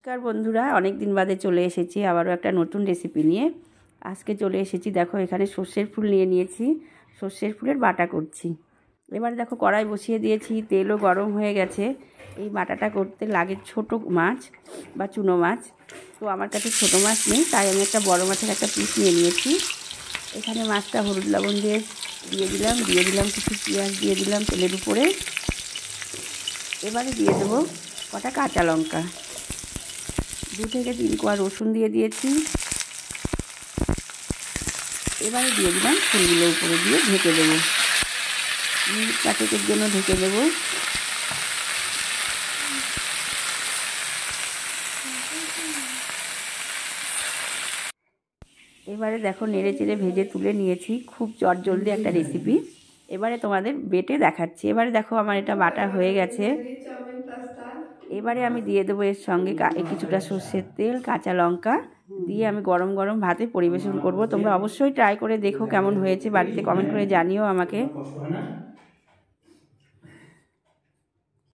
নমস্কার বন্ধুরা, অনেক দিন বাদে চলে এসেছি আবারও একটা নতুন রেসিপি নিয়ে। আজকে চলে এসেছি, দেখো এখানে সর্ষের ফুল নিয়ে নিয়েছি, সর্ষের ফুলের বাটা করছি। এবারে দেখো কড়াই বসিয়ে দিয়েছি, তেলও গরম হয়ে গেছে। এই বাটাটা করতে লাগে ছোট মাছ বা চুনো মাছ, তো আমার কাছে ছোটো মাছ নেই, তাই আমি একটা বড় মাছের একটা পিস নিয়ে নিয়েছি। এখানে মাছটা হলুদ লবণ দিয়ে দিলাম কিছু পেঁয়াজ দিয়ে দিলাম তেলের উপরে। এবারে দিয়ে দেবো কটা কাঁচা লঙ্কা, 2 থেকে 3 কোয়া রসুন দিয়ে দিয়েছি। এবারে দিয়ে দিলাম ফুলগুলো উপরে দিয়ে ঢেকে দেবো, মিনিট 5-এর জন্য ঢেকে দেবো। এবারে দেখো নেড়ে চেড়ে ভেজে তুলে নিয়েছি, খুব চটজলদি একটা রেসিপি। এবারে তোমাদের বেটে দেখাচ্ছি। এবারে দেখো আমার এটা বাটা হয়ে গেছে। এবারে আমি দিয়ে দেবো এর সঙ্গে কিছুটা সর্ষের তেল, কাঁচা লঙ্কা দিয়ে আমি গরম গরম ভাতে পরিবেশন করব। তোমরা অবশ্যই ট্রাই করে দেখো কেমন হয়েছে, বাড়িতে কমেন্ট করে জানিও আমাকে।